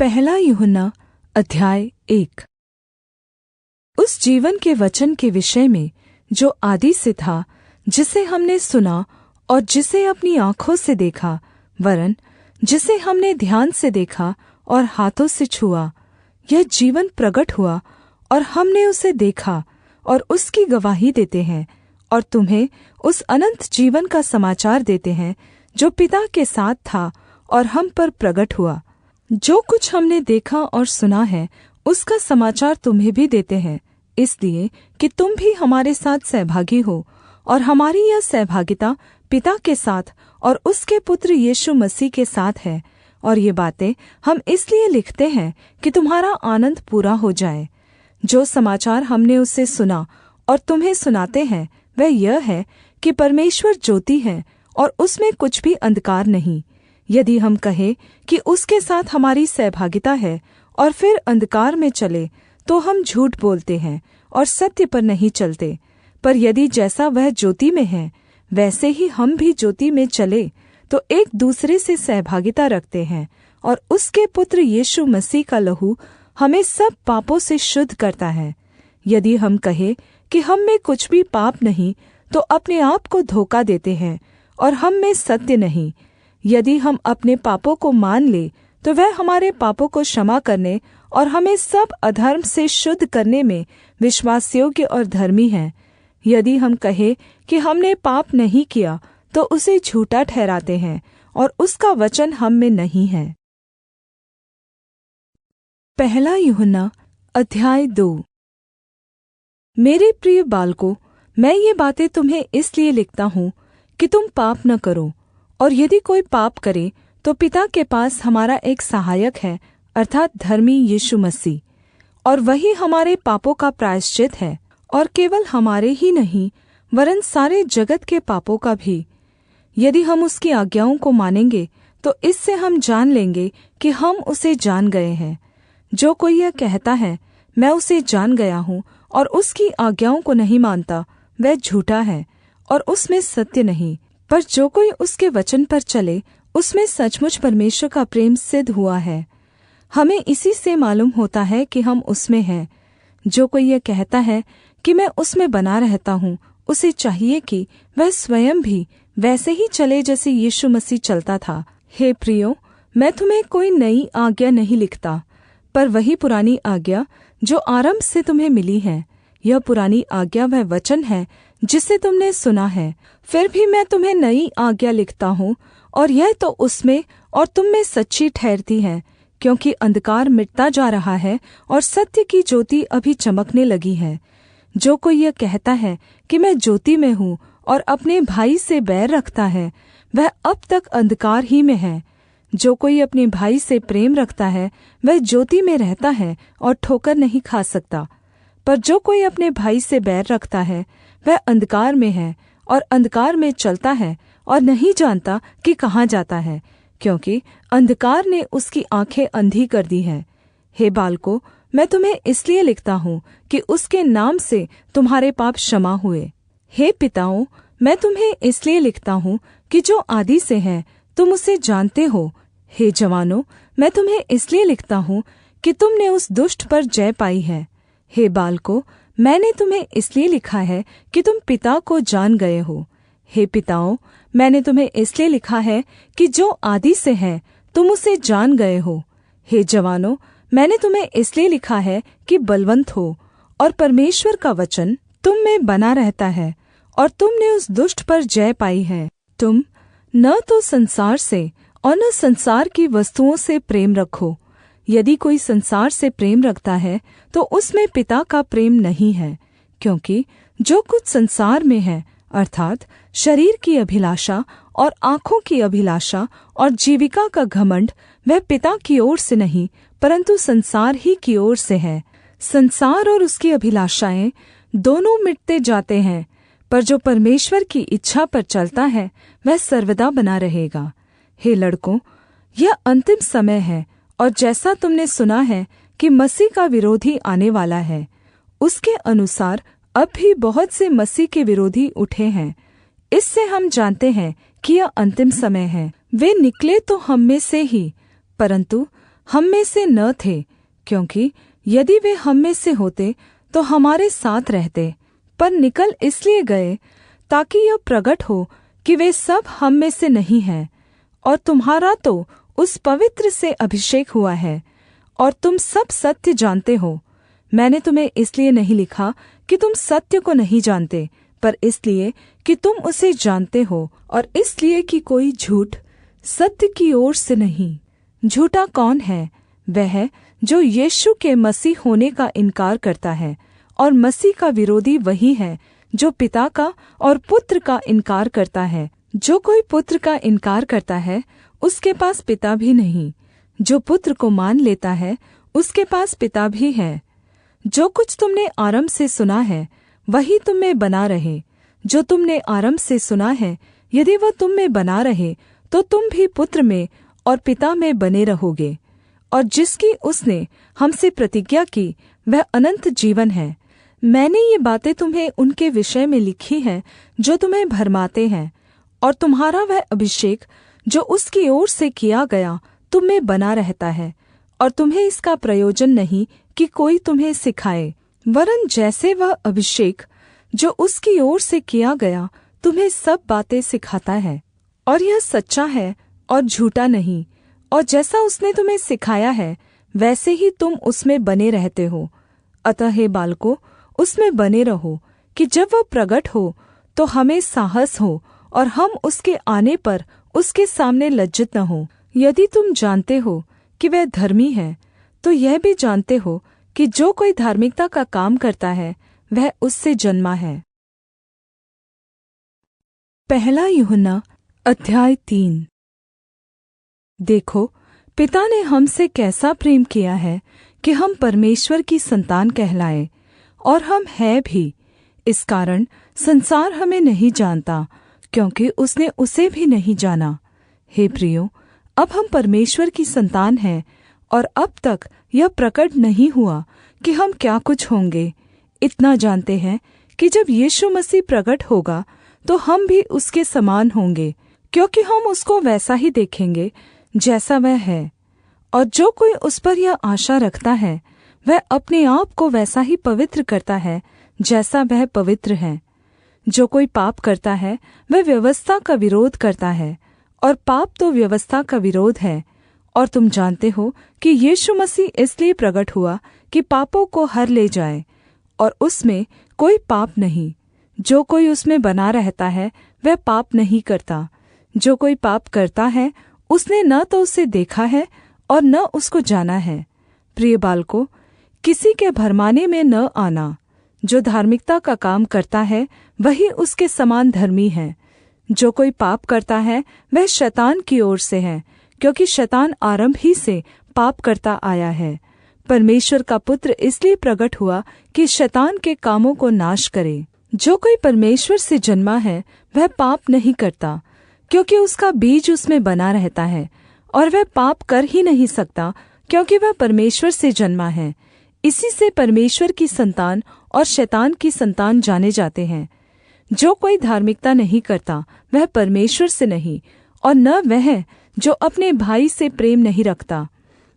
पहला यूहन्ना अध्याय 1। उस जीवन के वचन के विषय में जो आदि से था, जिसे हमने सुना और जिसे अपनी आँखों से देखा, वरन् जिसे हमने ध्यान से देखा और हाथों से छुआ, यह जीवन प्रगट हुआ और हमने उसे देखा और उसकी गवाही देते हैं और तुम्हें उस अनन्त जीवन का समाचार देते हैं जो पिता के साथ था और हम पर प्रगट हुआ। जो कुछ हमने देखा और सुना है उसका समाचार तुम्हें भी देते हैं, इसलिए कि तुम भी हमारे साथ सहभागी हो, और हमारी यह सहभागिता पिता के साथ और उसके पुत्र यीशु मसीह के साथ है। और ये बातें हम इसलिए लिखते हैं कि तुम्हारा आनन्द पूरा हो जाए। जो समाचार हमने उससे सुना और तुम्हें सुनाते हैं वह यह है कि परमेश्वर ज्योति है और उसमें कुछ भी अंधकार नहीं। यदि हम कहें कि उसके साथ हमारी सहभागिता है और फिर अंधकार में चले, तो हम झूठ बोलते हैं और सत्य पर नहीं चलते। पर यदि जैसा वह ज्योति में है वैसे ही हम भी ज्योति में चले, तो एक दूसरे से सहभागिता रखते हैं, और उसके पुत्र यीशु मसीह का लहू हमें सब पापों से शुद्ध करता है। यदि हम कहें कि हम में कुछ भी पाप नहीं, तो अपने आप को धोखा देते हैं और हम में सत्य नहीं। यदि हम अपने पापों को मान ले, तो वह हमारे पापों को क्षमा करने और हमें सब अधर्म से शुद्ध करने में विश्वासयोग्य और धर्मी है। यदि हम कहें कि हमने पाप नहीं किया, तो उसे झूठा ठहराते हैं और उसका वचन हम में नहीं है। पहला यूहन्ना अध्याय 2। मेरे प्रिय बालकों, मैं ये बातें तुम्हें इसलिए लिखता हूँ कि तुम पाप न करो। और यदि कोई पाप करे तो पिता के पास हमारा एक सहायक है, अर्थात् धर्मी यीशु मसीह, और वही हमारे पापों का प्रायश्चित है, और केवल हमारे ही नहीं वरन् सारे जगत के पापों का भी। यदि हम उसकी आज्ञाओं को मानेंगे तो इससे हम जान लेंगे कि हम उसे जान गए हैं। जो कोई यह कहता है मैं उसे जान गया हूँ और उसकी आज्ञाओं को नहीं मानता, वह झूठा है और उसमें सत्य नहीं। पर जो कोई उसके वचन पर चले, उसमें सचमुच परमेश्वर का प्रेम सिद्ध हुआ है। हमें इसी से मालूम होता है कि हम उसमें हैं। जो कोई यह कहता है कि मैं उसमें बना रहता हूँ, उसे चाहिए कि वह स्वयं भी वैसे ही चले जैसे यीशु मसीह चलता था। हे प्रियो, मैं तुम्हें कोई नई आज्ञा नहीं लिखता, पर वही पुरानी आज्ञा जो आरंभ से तुम्हें मिली है। यह पुरानी आज्ञा वह वचन है जिसे तुमने सुना है। फिर भी मैं तुम्हें नई आज्ञा लिखता हूँ, और यह तो उसमें और तुम में सच्ची ठहरती है, क्योंकि अंधकार मिटता जा रहा है और सत्य की ज्योति अभी चमकने लगी है। जो कोई यह कहता है कि मैं ज्योति में हूँ और अपने भाई से बैर रखता है, वह अब तक अंधकार ही में है। जो कोई अपने भाई से प्रेम रखता है वह ज्योति में रहता है और ठोकर नहीं खा सकता। पर जो कोई अपने भाई से बैर रखता है वह अंधकार में है और अंधकार में चलता है और नहीं जानता कि कहाँ जाता है, क्योंकि अंधकार ने उसकी आँखें अंधी कर दी हैं। हे बालकों, मैं तुम्हें इसलिए लिखता हूँ कि उसके नाम से तुम्हारे पाप क्षमा हुए। हे पिताओं, मैं तुम्हें इसलिए लिखता हूँ कि जो आदि से है तुम उसे जानते हो। हे जवानों, मैं तुम्हें इसलिए लिखता हूँ कि तुमने उस दुष्ट पर जय पाई है। हे बालकों, मैंने तुम्हें इसलिए लिखा है कि तुम पिता को जान गए हो। हे पिताओं, मैंने तुम्हें इसलिए लिखा है कि जो आदि से है तुम उसे जान गए हो। हे जवानों, मैंने तुम्हें इसलिए लिखा है कि बलवन्त हो, और परमेश्वर का वचन तुम में बना रहता है, और तुमने उस दुष्ट पर जय पाई है। तुम न तो संसार से और न संसार की वस्तुओं से प्रेम रखो। यदि कोई संसार से प्रेम रखता है तो उसमें पिता का प्रेम नहीं है, क्योंकि जो कुछ संसार में है, अर्थात् शरीर की अभिलाषा और आँखों की अभिलाषा और जीविका का घमंड, वह पिता की ओर से नहीं परन्तु संसार ही की ओर से है। संसार और उसकी अभिलाषाएं दोनों मिटते जाते हैं, पर जो परमेश्वर की इच्छा पर चलता है वह सर्वदा बना रहेगा। हे लड़कों, यह अंतिम समय है, और जैसा तुमने सुना है कि मसीह का विरोधी आने वाला है, उसके अनुसार अब भी बहुत से मसीह के विरोधी उठे हैं। इससे हम जानते हैं कि यह अंतिम समय है। वे निकले तो हम में से ही, परन्तु हम में से न थे, क्योंकि यदि वे हम में से होते तो हमारे साथ रहते, पर निकल इसलिए गए ताकि यह प्रगट हो कि वे सब हम में से नहीं हैं। और तुम्हारा तो उस पवित्र से अभिषेक हुआ है, और तुम सब सत्य जानते हो। मैंने तुम्हें इसलिए नहीं लिखा कि तुम सत्य को नहीं जानते, पर इसलिए कि तुम उसे जानते हो, और इसलिए कि कोई झूठ सत्य की ओर से नहीं। झूठा कौन है? वह है जो यीशु के मसीह होने का इनकार करता है, और मसीह का विरोधी वही है जो पिता का और पुत्र का इनकार करता है। जो कोई पुत्र का इनकार करता है, उसके पास पिता भी नहीं। जो पुत्र को मान लेता है, उसके पास पिता भी है। जो कुछ तुमने आरम्भ से सुना है, वही तुम में बना रहे। जो तुमने आरम्भ से सुना है, यदि वह तुम में बना रहे, तो तुम भी पुत्र में और पिता में बने रहोगे। और जिसकी उसने हमसे प्रतिज्ञा की, वह अनन्त जीवन है। मैंने ये बातें तुम्हें उनके विषय में लिखी हैं जो तुम्हें भरमाते हैं, और तुम्हारा वह अभिषेक जो उसकी ओर से किया गया तुम में बना रहता है। और तुम्हें इसका प्रयोजन नहीं कि कोई तुम्हें सिखाए, वरन जैसे वह अभिषेक जो उसकी ओर से किया गया तुम्हें सब बातें सिखाता है। और यह सच्चा है और झूठा नहीं। और जैसा उसने तुम्हें सिखाया है, वैसे ही तुम उसमें बने रहते हो। अतः हे बालकों, उसमें बने रहो, कि जब वह प्रगट हो तो हमें साहस हो, और हम उसके आने पर उसके सामने लज्जित न हो। यदि तुम जानते हो कि वह धर्मी है, तो यह भी जानते हो कि जो कोई धार्मिकता का काम करता है, वह उससे जन्मा है। पहला यूहन्ना अध्याय 3। देखो, पिता ने हमसे कैसा प्रेम किया है कि हम परमेश्वर की संतान कहलाए, और हम हैं भी। इस कारण संसार हमें नहीं जानता, क्योंकि उसने उसे भी नहीं जाना। हे प्रियो, अब हम परमेश्वर की संतान हैं, और अब तक यह प्रकट नहीं हुआ कि हम क्या कुछ होंगे। इतना जानते हैं कि जब यीशु मसीह प्रकट होगा, तो हम भी उसके समान होंगे, क्योंकि हम उसको वैसा ही देखेंगे जैसा वह है। और जो कोई उस पर यह आशा रखता है, वह अपने आप को वैसा ही पवित्र करता है जैसा वह पवित्र है। जो कोई पाप करता है, वह व्यवस्था का विरोध करता है, और पाप तो व्यवस्था का विरोध है। और तुम जानते हो कि यीशु मसीह इसलिए प्रकट हुआ कि पापों को हर ले जाए, और उसमें कोई पाप नहीं। जो कोई उसमें बना रहता है, वह पाप नहीं करता। जो कोई पाप करता है, उसने न तो उसे देखा है और न उसको जाना है। प्रिय बालकों, किसी के भरमाने में न आना। जो धार्मिकता का काम करता है, वही उसके समान धर्मी है। जो कोई पाप करता है, वह शैतान की ओर से है, क्योंकि शैतान आरंभ ही से पाप करता आया है। परमेश्वर का पुत्र इसलिए प्रकट हुआ कि शैतान के कामों को नाश करे। जो कोई परमेश्वर से जन्मा है, वह पाप नहीं करता, क्योंकि उसका बीज उसमें बना रहता है, और वह पाप कर ही नहीं सकता, क्योंकि वह परमेश्वर से जन्मा है। इसी से परमेश्वर की संतान और शैतान की संतान जाने जाते हैं। जो कोई धार्मिकता नहीं करता, वह परमेश्वर से नहीं, और न वह जो अपने भाई से प्रेम नहीं रखता।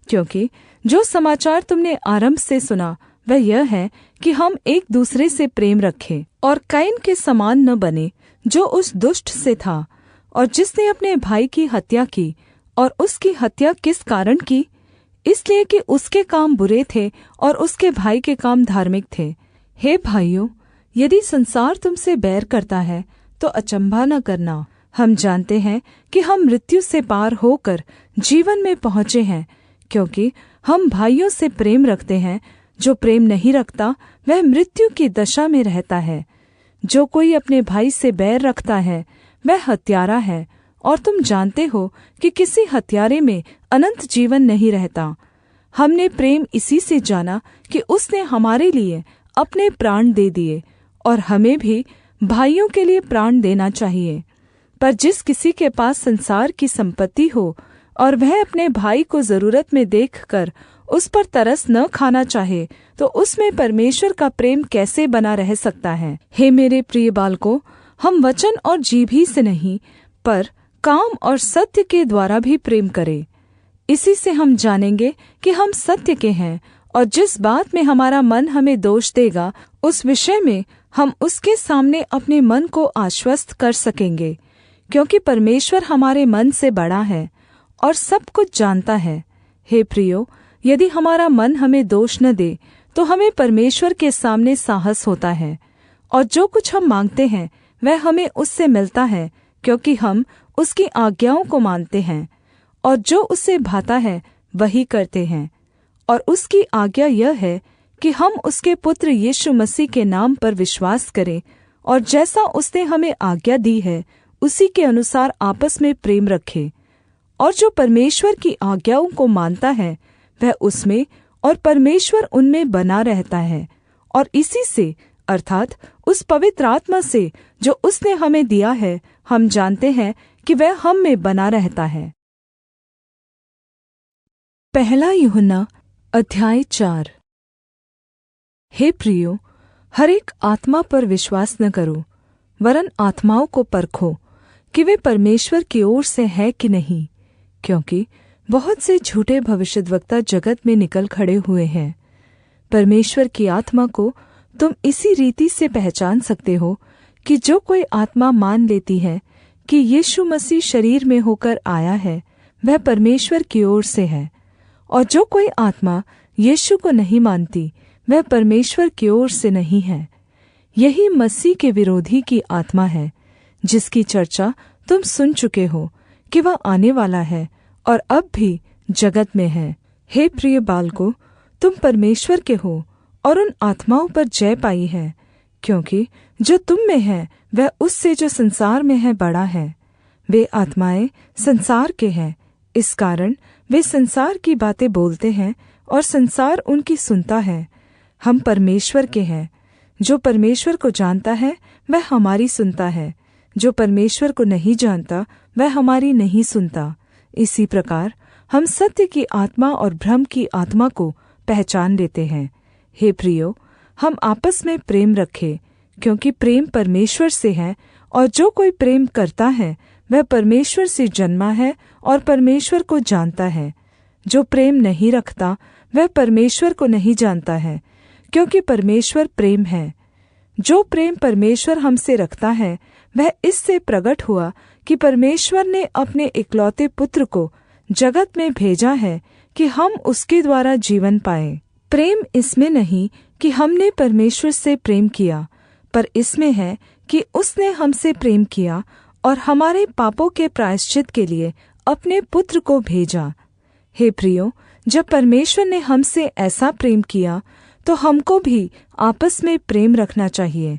क्योंकि जो समाचार तुमने आरंभ से सुना, वह यह है कि हम एक दूसरे से प्रेम रखें, और कैन के समान न बने, जो उस दुष्ट से था, और जिसने अपने भाई की हत्या की। और उसकी हत्या किस कारण की? इसलिए कि उसके काम बुरे थे और उसके भाई के काम धार्मिक थे। हे भाइयों, यदि संसार तुमसे बैर करता है, तो अचम्भा न करना। हम जानते हैं कि हम मृत्यु से पार होकर जीवन में पहुँचे हैं, क्योंकि हम भाइयों से प्रेम रखते हैं। जो प्रेम नहीं रखता, वह मृत्यु की दशा में रहता है। जो कोई अपने भाई से बैर रखता है, वह हत्यारा है, और तुम जानते हो कि किसी हत्यारे में अनन्त जीवन नहीं रहता। हमने प्रेम इसी से जाना कि उसने हमारे लिए अपने प्राण दे दिए, और हमें भी भाइयों के लिए प्राण देना चाहिए। पर जिस किसी के पास संसार की संपत्ति हो, और वह अपने भाई को जरूरत में देखकर उस पर तरस न खाना चाहे, तो उसमें परमेश्वर का प्रेम कैसे बना रह सकता है? हे मेरे प्रिय बालकों, हम वचन और जीभ ही से नहीं, पर काम और सत्य के द्वारा भी प्रेम करें। इसी से हम जानेंगे कि हम सत्य के हैं, और जिस बात में हमारा मन हमें दोष देगा उस विषय में हम उसके सामने अपने मन को आश्वस्त कर सकेंगे, क्योंकि परमेश्वर हमारे मन से बड़ा है और सब कुछ जानता है। हे प्रियो, यदि हमारा मन हमें दोष न दे तो हमें परमेश्वर के सामने साहस होता है, और जो कुछ हम मांगते हैं वह हमें उससे मिलता है, क्योंकि हम उसकी आज्ञाओं को मानते हैं और जो उससे भाता है वही करते हैं। और उसकी आज्ञा यह है कि हम उसके पुत्र यीशु मसीह के नाम पर विश्वास करें, और जैसा उसने हमें आज्ञा दी है उसी के अनुसार आपस में प्रेम रखें। और जो परमेश्वर की आज्ञाओं को मानता है वह उसमें और परमेश्वर उनमें बना रहता है, और इसी से अर्थात उस पवित्र आत्मा से जो उसने हमें दिया है हम जानते हैं कि वह हम में बना रहता है। पहला यूहन्ना अध्याय 4। हे प्रियो, हर एक आत्मा पर विश्वास न करो, वरन आत्माओं को परखो कि वे परमेश्वर की ओर से है कि नहीं, क्योंकि बहुत से झूठे भविष्यद्वक्ता जगत में निकल खड़े हुए हैं। परमेश्वर की आत्मा को तुम इसी रीति से पहचान सकते हो कि जो कोई आत्मा मान लेती है कि यीशु मसीह शरीर में होकर आया है वह परमेश्वर की ओर से है, और जो कोई आत्मा यीशु को नहीं मानती वह परमेश्वर की ओर से नहीं है। यही मसीह के विरोधी की आत्मा है, जिसकी चर्चा तुम सुन चुके हो कि वह आने वाला है और अब भी जगत में है। हे प्रिय बालकों, तुम परमेश्वर के हो और उन आत्माओं पर जय पाई है, क्योंकि जो तुम में है वह उससे जो संसार में है बड़ा है। वे आत्माएं संसार के हैं, इस कारण वे संसार की बातें बोलते हैं और संसार उनकी सुनता है। हम परमेश्वर के हैं। जो परमेश्वर को जानता है वह हमारी सुनता है, जो परमेश्वर को नहीं जानता वह हमारी नहीं सुनता। इसी प्रकार हम सत्य की आत्मा और भ्रम की आत्मा को पहचान लेते हैं। हे प्रियो, हम आपस में प्रेम रखें, क्योंकि प्रेम परमेश्वर से है, और जो कोई प्रेम करता है वह परमेश्वर से जन्मा है और परमेश्वर को जानता है। जो प्रेम नहीं रखता वह परमेश्वर को नहीं जानता है, क्योंकि परमेश्वर प्रेम है। जो प्रेम परमेश्वर हमसे रखता है वह इससे प्रकट हुआ कि परमेश्वर ने अपने इकलौते पुत्र को जगत में भेजा है कि हम उसके द्वारा जीवन पाएं। प्रेम इसमें नहीं कि हमने परमेश्वर से प्रेम किया, पर इसमें है कि उसने हमसे प्रेम किया और हमारे पापों के प्रायश्चित के लिए अपने पुत्र को भेजा। हे प्रियो, जब परमेश्वर ने हमसे ऐसा प्रेम किया तो हमको भी आपस में प्रेम रखना चाहिए।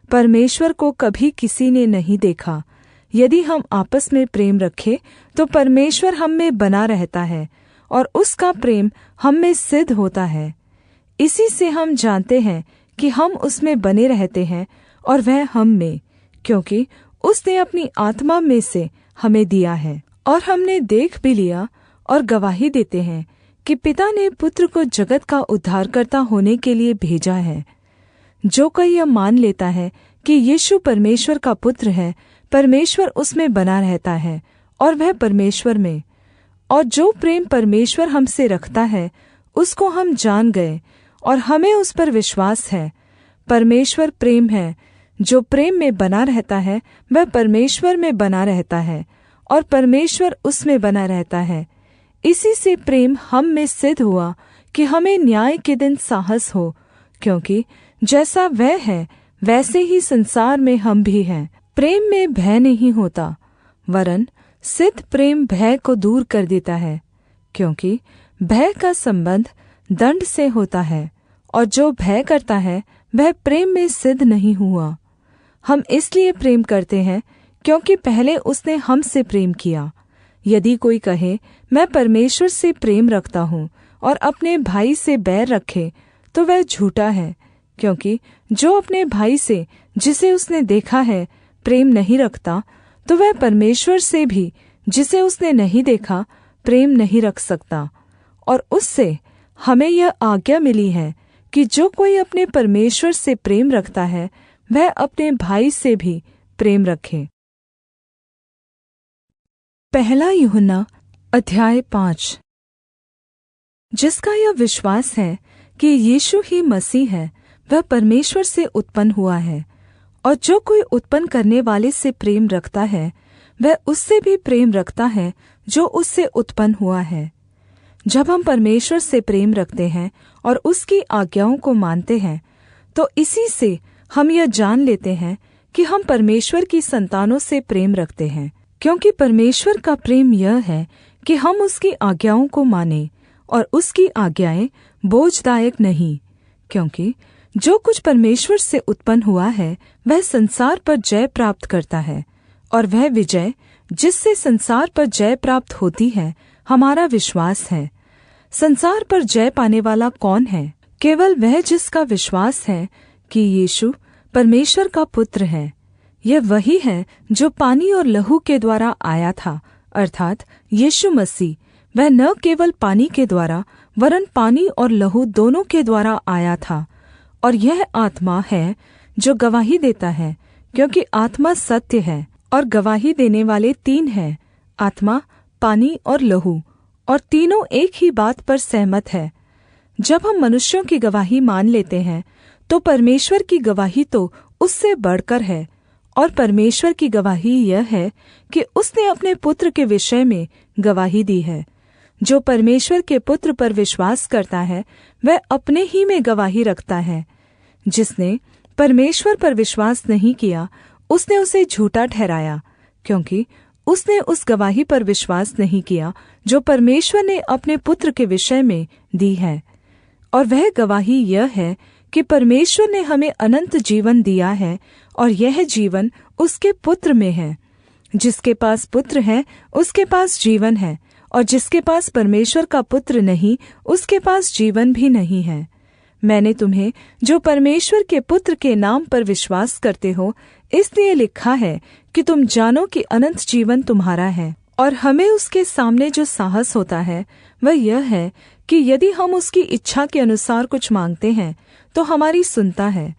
परमेश्वर को कभी किसी ने नहीं देखा। यदि हम आपस में प्रेम रखें तो परमेश्वर हम में बना रहता है और उसका प्रेम हम में सिद्ध होता है। इसी से हम जानते हैं कि हम उसमें बने रहते हैं और वह हम में, क्योंकि उसने अपनी आत्मा में से हमें दिया है। और हमने देख भी लिया और गवाही देते हैं कि पिता ने पुत्र को जगत का उद्धारकर्ता होने के लिए भेजा है। जो कोई यह मान लेता है कि यीशु परमेश्वर का पुत्र है, परमेश्वर उसमें बना रहता है और वह परमेश्वर में। और जो प्रेम परमेश्वर हमसे रखता है उसको हम जान गए और हमें उस पर विश्वास है। परमेश्वर प्रेम है। जो प्रेम में बना रहता है वह परमेश्वर में बना रहता है और परमेश्वर उसमें बना रहता है। इसी से प्रेम हम में सिद्ध हुआ कि हमें न्याय के दिन साहस हो, क्योंकि जैसा वह है वैसे ही संसार में हम भी हैं। प्रेम में भय नहीं होता, वरन सिद्ध प्रेम भय को दूर कर देता है, क्योंकि भय का संबंध दंड से होता है, और जो भय करता है वह प्रेम में सिद्ध नहीं हुआ। हम इसलिए प्रेम करते हैं क्योंकि पहले उसने हमसे प्रेम किया। यदि कोई कहे मैं परमेश्वर से प्रेम रखता हूँ और अपने भाई से बैर रखे तो वह झूठा है, क्योंकि जो अपने भाई से जिसे उसने देखा है प्रेम नहीं रखता तो वह परमेश्वर से भी जिसे उसने नहीं देखा प्रेम नहीं रख सकता। और उससे हमें यह आज्ञा मिली है कि जो कोई अपने परमेश्वर से प्रेम रखता है वह अपने भाई से भी प्रेम रखे। पहला यूहन्ना अध्याय 5। जिसका यह विश्वास है कि यीशु ही मसीह है, वह परमेश्वर से उत्पन्न हुआ है, और जो कोई उत्पन्न करने वाले से प्रेम रखता है वह उससे भी प्रेम रखता है जो उससे उत्पन्न हुआ है। जब हम परमेश्वर से प्रेम रखते हैं और उसकी आज्ञाओं को मानते हैं, तो इसी से हम यह जान लेते हैं कि हम परमेश्वर की संतानों से प्रेम रखते हैं, क्योंकि परमेश्वर का प्रेम यह है कि हम उसकी आज्ञाओं को मानें, और उसकी आज्ञाएं बोझदायक नहीं, क्योंकि जो कुछ परमेश्वर से उत्पन्न हुआ है वह संसार पर जय प्राप्त करता है, और वह विजय जिससे संसार पर जय प्राप्त होती है हमारा विश्वास है। संसार पर जय पाने वाला कौन है? केवल वह जिसका विश्वास है कि यीशु परमेश्वर का पुत्र है। यह वही है जो पानी और लहू के द्वारा आया था, अर्थात यीशु मसीह। वह न केवल पानी के द्वारा वरन पानी और लहू दोनों के द्वारा आया था। और यह आत्मा है जो गवाही देता है, क्योंकि आत्मा सत्य है, और गवाही देने वाले तीन हैं, आत्मा, पानी और लहू, और तीनों एक ही बात पर सहमत है। जब हम मनुष्यों की गवाही मान लेते हैं तो परमेश्वर की गवाही तो उससे बढ़कर है, और परमेश्वर की गवाही यह है कि उसने अपने पुत्र के विषय में गवाही दी है। जो परमेश्वर के पुत्र पर विश्वास करता है वह अपने ही में गवाही रखता है। जिसने परमेश्वर पर विश्वास नहीं किया उसने उसे झूठा ठहराया, क्योंकि उसने उस गवाही पर विश्वास नहीं किया जो परमेश्वर ने अपने पुत्र के विषय में दी है। और वह गवाही यह है कि परमेश्वर ने हमें अनन्त जीवन दिया है, और यह जीवन उसके पुत्र में है। जिसके पास पुत्र है उसके पास जीवन है, और जिसके पास परमेश्वर का पुत्र नहीं उसके पास जीवन भी नहीं है। मैंने तुम्हें जो परमेश्वर के पुत्र के नाम पर विश्वास करते हो इसलिए लिखा है कि तुम जानो कि अनन्त जीवन तुम्हारा है। और हमें उसके सामने जो साहस होता है वह यह है कि यदि हम उसकी इच्छा के अनुसार कुछ मांगते हैं तो हमारी सुनता है।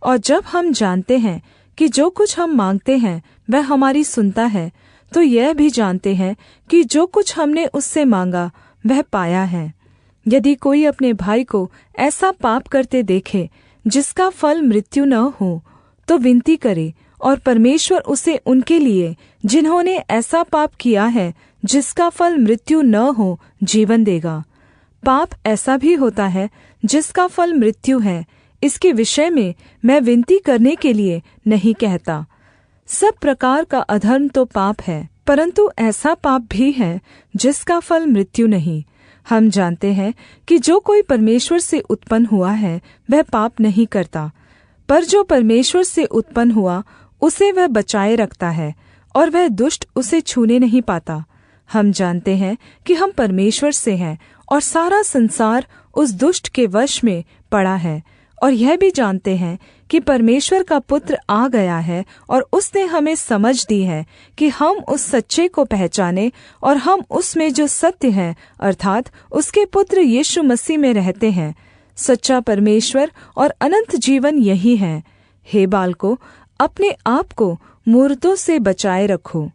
और जब हम जानते हैं कि जो कुछ हम मांगते हैं वह हमारी सुनता है, तो यह भी जानते हैं कि जो कुछ हमने उससे मांगा वह पाया है। यदि कोई अपने भाई को ऐसा पाप करते देखे जिसका फल मृत्यु न हो, तो विनती करे, और परमेश्वर उसे उनके लिए जिन्होंने ऐसा पाप किया है जिसका फल मृत्यु न हो जीवन देगा। पाप ऐसा भी होता है जिसका फल मृत्यु है, इसके विषय में मैं विनती करने के लिए नहीं कहता। सब प्रकार का अधर्म तो पाप है, परंतु ऐसा पाप भी है जिसका फल मृत्यु नहीं। हम जानते हैं कि जो कोई परमेश्वर से उत्पन्न हुआ है वह पाप नहीं करता, पर जो परमेश्वर से उत्पन्न हुआ उसे वह बचाए रखता है, और वह दुष्ट उसे छूने नहीं पाता। हम जानते हैं कि हम परमेश्वर से हैं, और सारा संसार उस दुष्ट के वश में पड़ा है। और यह भी जानते हैं कि परमेश्वर का पुत्र आ गया है, और उसने हमें समझ दी है कि हम उस सच्चे को पहचाने, और हम उसमें जो सत्य है अर्थात उसके पुत्र यीशु मसीह में रहते हैं। सच्चा परमेश्वर और अनन्त जीवन यही है। हे बालकों, अपने आप को मूर्तों से बचाए रखो।